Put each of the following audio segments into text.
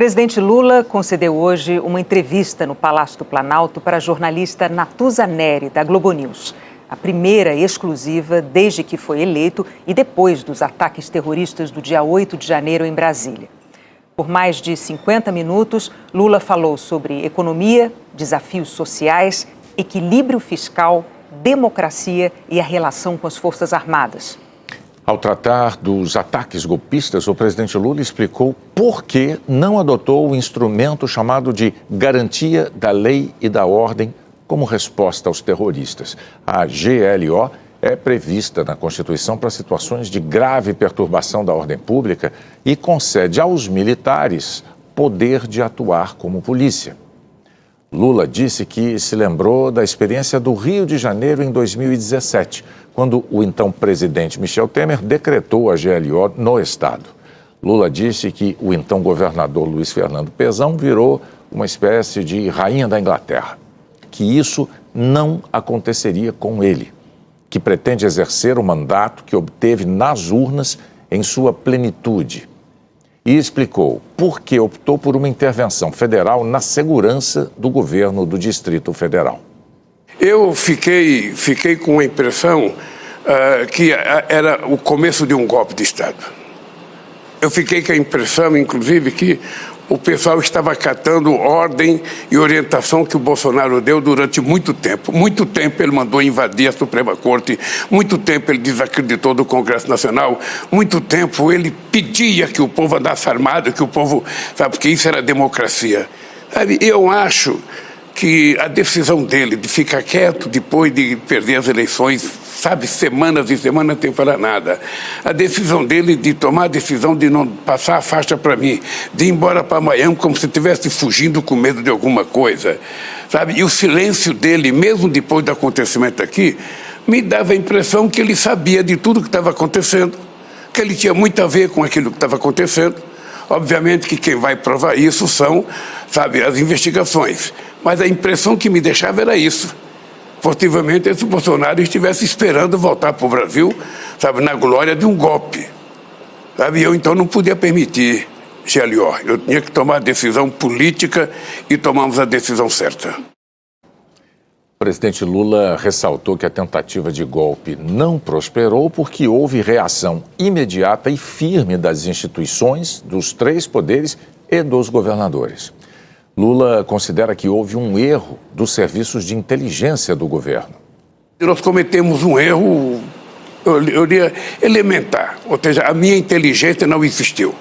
presidente Lula concedeu hoje uma entrevista no Palácio do Planalto para a jornalista Natuza Neri, da Globo News. A primeira exclusiva desde que foi eleito e depois dos ataques terroristas do dia 8 de janeiro em Brasília. Por mais de 50 minutos, Lula falou sobre economia, desafios sociais, equilíbrio fiscal, democracia e a relação com as Forças Armadas. Ao tratar dos ataques golpistas, o presidente Lula explicou por que não adotou o instrumento chamado de garantia da lei e da ordem como resposta aos terroristas. A GLO é prevista na Constituição para situações de grave perturbação da ordem pública e concede aos militares poder de atuar como polícia. Lula disse que se lembrou da experiência do Rio de Janeiro em 2017, quando o então presidente Michel Temer decretou a GLO no estado. Lula disse que o então governador Luiz Fernando Pezão virou uma espécie de rainha da Inglaterra, que isso não aconteceria com ele, que pretende exercer o mandato que obteve nas urnas em sua plenitude. E explicou por que optou por uma intervenção federal na segurança do governo do Distrito Federal. Eu fiquei com a impressão que era o começo de um golpe de Estado. Eu fiquei com a impressão, inclusive, que o pessoal estava acatando ordem e orientação que o Bolsonaro deu durante muito tempo. Muito tempo ele mandou invadir a Suprema Corte, muito tempo ele desacreditou do Congresso Nacional, muito tempo ele pedia que o povo andasse armado, que o povo, sabe, porque isso era democracia. Sabe, eu acho que a decisão dele de ficar quieto depois de perder as eleições, sabe, semanas e semanas sem falar nada. A decisão dele de tomar a decisão de não passar a faixa para mim, de ir embora para Miami como se estivesse fugindo com medo de alguma coisa, sabe? E o silêncio dele, mesmo depois do acontecimento aqui, me dava a impressão que ele sabia de tudo que estava acontecendo, que ele tinha muito a ver com aquilo que estava acontecendo. Obviamente que quem vai provar isso são, sabe, as investigações. Mas a impressão que me deixava era isso. Possivelmente esse Bolsonaro estivesse esperando voltar para o Brasil, sabe, na glória de um golpe. Sabe, eu então não podia permitir GLO. Eu tinha que tomar a decisão política e tomamos a decisão certa. O presidente Lula ressaltou que a tentativa de golpe não prosperou porque houve reação imediata e firme das instituições, dos três poderes e dos governadores. Lula considera que houve um erro dos serviços de inteligência do governo. Nós cometemos um erro, eu diria, elementar, ou seja, a minha inteligência não existiu.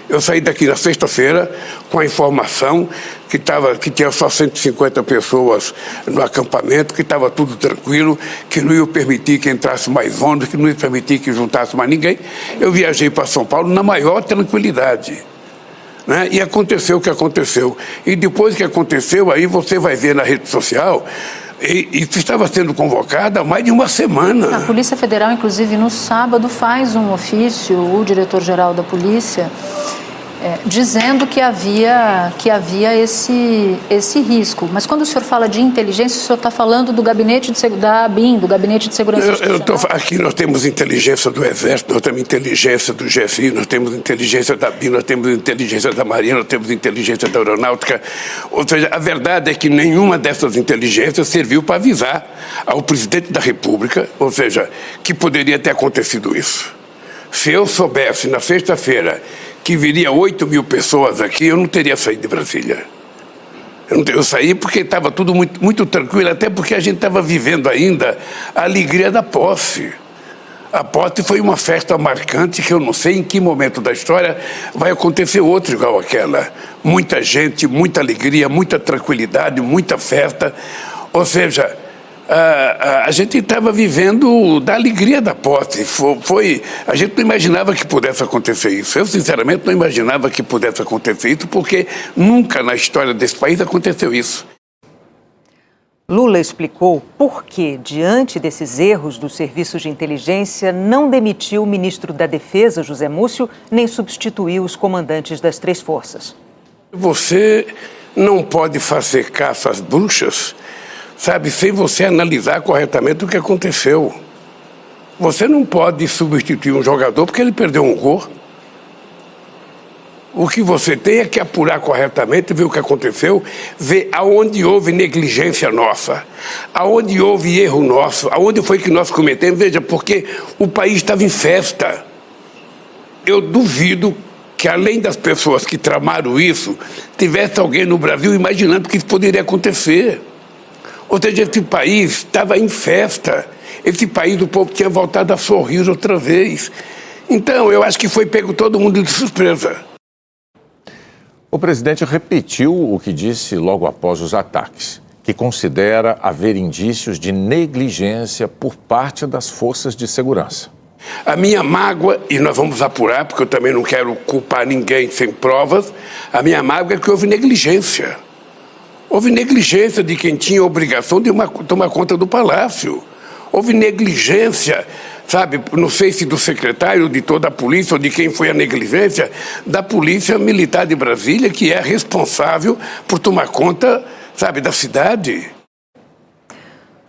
Eu saí daqui na sexta-feira com a informação que tinha só 150 pessoas no acampamento, que estava tudo tranquilo, que não ia permitir que entrasse mais ônibus, que não ia permitir que juntasse mais ninguém. Eu viajei para São Paulo na maior tranquilidade. Né? E aconteceu o que aconteceu. E depois que aconteceu, aí você vai ver na rede social, isso estava sendo convocado há mais de uma semana. A Polícia Federal, inclusive, no sábado, faz um ofício, o diretor-geral da Polícia, dizendo que havia esse risco. Mas quando o senhor fala de inteligência, o senhor está falando do gabinete da ABIN, do Gabinete de Segurança Institucional? Aqui nós temos inteligência do Exército, nós temos inteligência do GSI, nós temos inteligência da ABIN, nós temos inteligência da Marinha, nós temos inteligência da Aeronáutica. Ou seja, a verdade é que nenhuma dessas inteligências serviu para avisar ao presidente da República, ou seja, que poderia ter acontecido isso. Se eu soubesse na sexta-feira que viria 8 mil pessoas aqui, eu não teria saído de Brasília. Eu saí porque estava tudo muito, muito tranquilo, até porque a gente estava vivendo ainda a alegria da posse. A posse foi uma festa marcante que eu não sei em que momento da história vai acontecer outra igual aquela. Muita gente, muita alegria, muita tranquilidade, muita festa. Ou seja, a gente estava vivendo da alegria da posse. A gente não imaginava que pudesse acontecer isso. Eu, sinceramente, não imaginava que pudesse acontecer isso, porque nunca na história desse país aconteceu isso. Lula explicou por que, diante desses erros dos serviços de inteligência, não demitiu o ministro da Defesa, José Múcio, nem substituiu os comandantes das três forças. Você não pode fazer caça às bruxas, sabe, sem você analisar corretamente o que aconteceu. Você não pode substituir um jogador porque ele perdeu um gol. O que você tem é que apurar corretamente, ver o que aconteceu, ver aonde houve negligência nossa, aonde houve erro nosso, aonde foi que nós cometemos. Veja, porque o país estava em festa. Eu duvido que, além das pessoas que tramaram isso, tivesse alguém no Brasil imaginando que isso poderia acontecer. Ou seja, esse país estava em festa. Esse país, o povo tinha voltado a sorrir outra vez. Então, eu acho que foi pego todo mundo de surpresa. O presidente repetiu o que disse logo após os ataques, que considera haver indícios de negligência por parte das forças de segurança. A minha mágoa, e nós vamos apurar, porque eu também não quero culpar ninguém sem provas, a minha mágoa é que houve negligência. Houve negligência de quem tinha a obrigação de tomar conta do palácio. Houve negligência, sabe, não sei se do secretário, de toda a polícia, ou de quem foi a negligência, da Polícia Militar de Brasília, que é responsável por tomar conta, sabe, da cidade.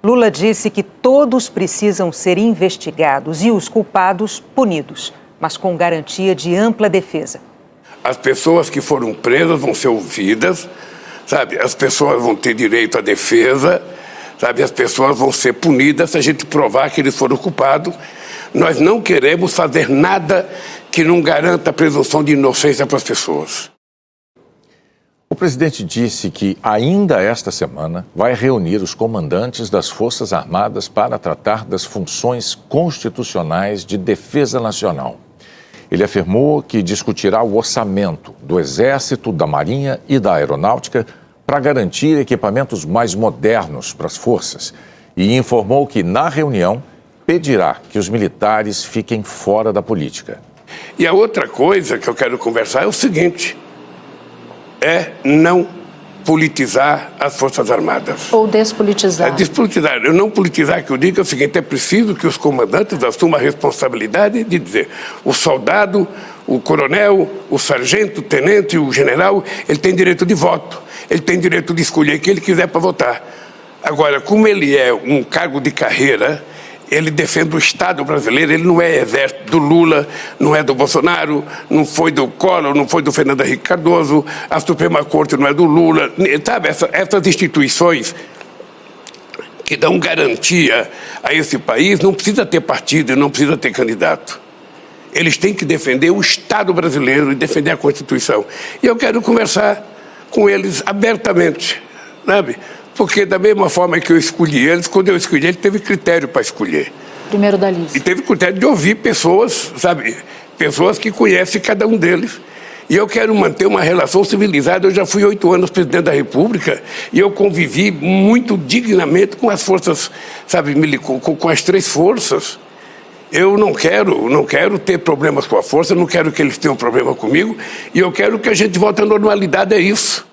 Lula disse que todos precisam ser investigados e os culpados punidos, mas com garantia de ampla defesa. As pessoas que foram presas vão ser ouvidas, sabe, as pessoas vão ter direito à defesa, sabe, as pessoas vão ser punidas se a gente provar que eles foram culpados. Nós não queremos fazer nada que não garanta a presunção de inocência para as pessoas. O presidente disse que ainda esta semana vai reunir os comandantes das Forças Armadas para tratar das funções constitucionais de defesa nacional. Ele afirmou que discutirá o orçamento do Exército, da Marinha e da Aeronáutica para garantir equipamentos mais modernos para as forças e informou que, na reunião, pedirá que os militares fiquem fora da política. E a outra coisa que eu quero conversar é o seguinte: é não politizar as Forças Armadas. Ou despolitizar. É despolitizar. Eu não politizar, que eu digo é o seguinte: é preciso que os comandantes assumam a responsabilidade de dizer: o soldado, o coronel, o sargento, o tenente, o general, ele tem direito de voto, ele tem direito de escolher quem ele quiser para votar. Agora, como ele é um cargo de carreira, ele defende o Estado brasileiro, ele não é exército do Lula, não é do Bolsonaro, não foi do Collor, não foi do Fernando Henrique Cardoso, a Suprema Corte não é do Lula, sabe, essas instituições que dão garantia a esse país não precisa ter partido e não precisa ter candidato. Eles têm que defender o Estado brasileiro e defender a Constituição. E eu quero conversar com eles abertamente, sabe? Porque da mesma forma que eu escolhi eles, quando eu escolhi eles, teve critério para escolher. Primeiro da lista. E teve critério de ouvir pessoas, sabe? Pessoas que conhecem cada um deles. E eu quero manter uma relação civilizada. Eu já fui 8 anos presidente da República e eu convivi muito dignamente com as forças, sabe? Com as 3 forças. Eu não quero ter problemas com a força, não quero que eles tenham problema comigo. E eu quero que a gente volte à normalidade, é isso.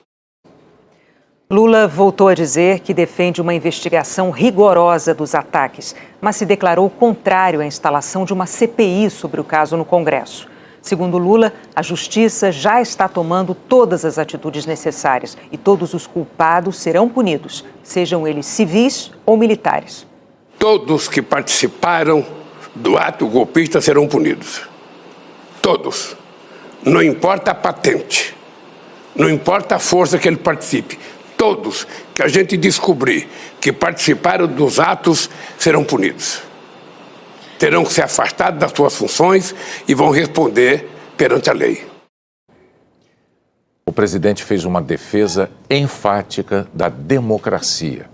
Lula voltou a dizer que defende uma investigação rigorosa dos ataques, mas se declarou contrário à instalação de uma CPI sobre o caso no Congresso. Segundo Lula, a Justiça já está tomando todas as atitudes necessárias e todos os culpados serão punidos, sejam eles civis ou militares. Todos que participaram do ato golpista serão punidos. Todos. Não importa a patente, não importa a força que ele participe. Todos que a gente descobrir que participaram dos atos serão punidos. Terão que ser afastados das suas funções e vão responder perante a lei. O presidente fez uma defesa enfática da democracia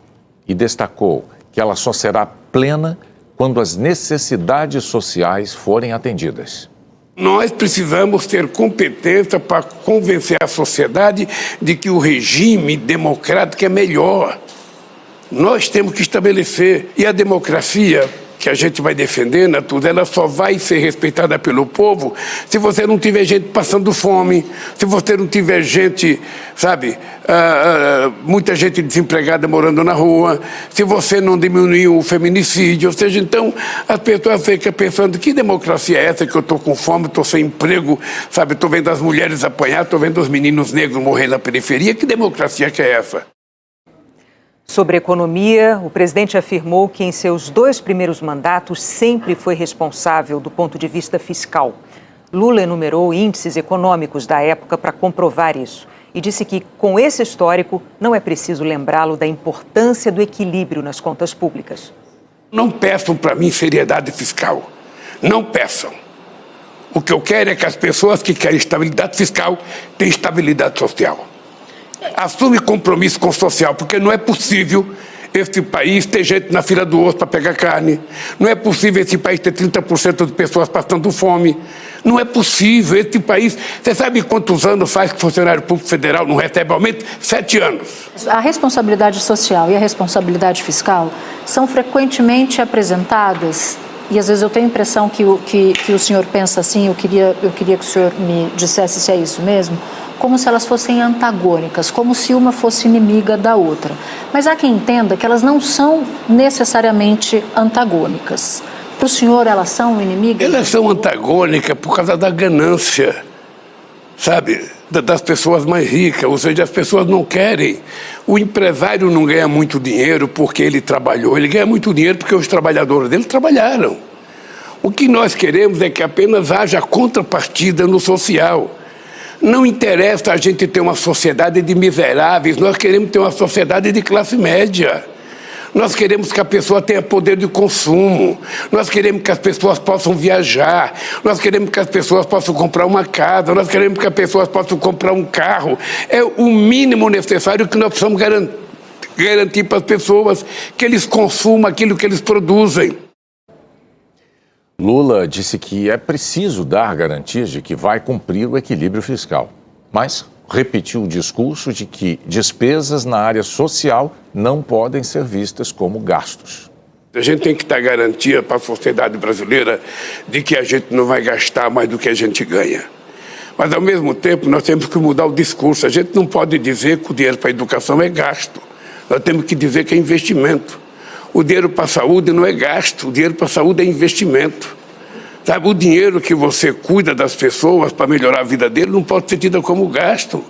e destacou que ela só será plena quando as necessidades sociais forem atendidas. Nós precisamos ter competência para convencer a sociedade de que o regime democrático é melhor. Nós temos que estabelecer. E a democracia que a gente vai defender, Natuza, ela só vai ser respeitada pelo povo se você não tiver gente passando fome, se você não tiver gente, sabe, muita gente desempregada morando na rua, se você não diminuir o feminicídio. Ou seja, então as pessoas ficam pensando: que democracia é essa que eu estou com fome, estou sem emprego, sabe, estou vendo as mulheres apanhar, estou vendo os meninos negros morrer na periferia, que democracia que é essa? Sobre economia, o presidente afirmou que em seus 2 primeiros mandatos sempre foi responsável do ponto de vista fiscal. Lula enumerou índices econômicos da época para comprovar isso e disse que, com esse histórico, não é preciso lembrá-lo da importância do equilíbrio nas contas públicas. Não peçam para mim seriedade fiscal. Não peçam. O que eu quero é que as pessoas que querem estabilidade fiscal tenham estabilidade social. Assume compromisso com o social, porque não é possível esse país ter gente na fila do osso para pegar carne. Não é possível esse país ter 30% de pessoas passando fome. Não é possível esse país... Você sabe quantos anos faz que o funcionário público federal não recebe aumento? 7 anos. A responsabilidade social e a responsabilidade fiscal são frequentemente apresentadas, e às vezes eu tenho a impressão que o senhor pensa assim, eu queria que o senhor me dissesse se é isso mesmo, como se elas fossem antagônicas, como se uma fosse inimiga da outra. Mas há quem entenda que elas não são necessariamente antagônicas. Para o senhor, elas são inimigas? Elas são antagônicas por causa da ganância, sabe, das pessoas mais ricas, ou seja, as pessoas não querem. O empresário não ganha muito dinheiro porque ele trabalhou, ele ganha muito dinheiro porque os trabalhadores dele trabalharam. O que nós queremos é que apenas haja contrapartida no social. Não interessa a gente ter uma sociedade de miseráveis, nós queremos ter uma sociedade de classe média. Nós queremos que a pessoa tenha poder de consumo, nós queremos que as pessoas possam viajar, nós queremos que as pessoas possam comprar uma casa, nós queremos que as pessoas possam comprar um carro. É o mínimo necessário que nós precisamos garantir para as pessoas, que eles consumam aquilo que eles produzem. Lula disse que é preciso dar garantias de que vai cumprir o equilíbrio fiscal, mas repetiu o discurso de que despesas na área social não podem ser vistas como gastos. A gente tem que dar garantia para a sociedade brasileira de que a gente não vai gastar mais do que a gente ganha. Mas, ao mesmo tempo, nós temos que mudar o discurso. A gente não pode dizer que o dinheiro para a educação é gasto. Nós temos que dizer que é investimento. O dinheiro para a saúde não é gasto, o dinheiro para a saúde é investimento. Sabe, o dinheiro que você cuida das pessoas para melhorar a vida dele não pode ser tido como gasto.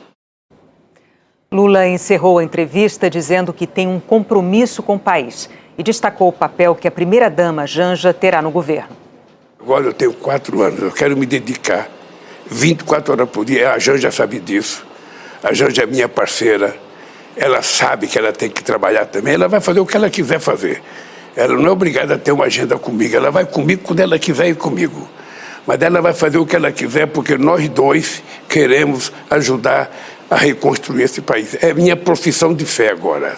Lula encerrou a entrevista dizendo que tem um compromisso com o país e destacou o papel que a primeira-dama Janja terá no governo. Agora eu tenho 4 anos, eu quero me dedicar 24 horas por dia. A Janja sabe disso. A Janja é minha parceira. Ela sabe que ela tem que trabalhar também. Ela vai fazer o que ela quiser fazer. Ela não é obrigada a ter uma agenda comigo. Ela vai comigo quando ela quiser ir comigo. Mas ela vai fazer o que ela quiser porque nós dois queremos ajudar a reconstruir esse país. É minha profissão de fé agora.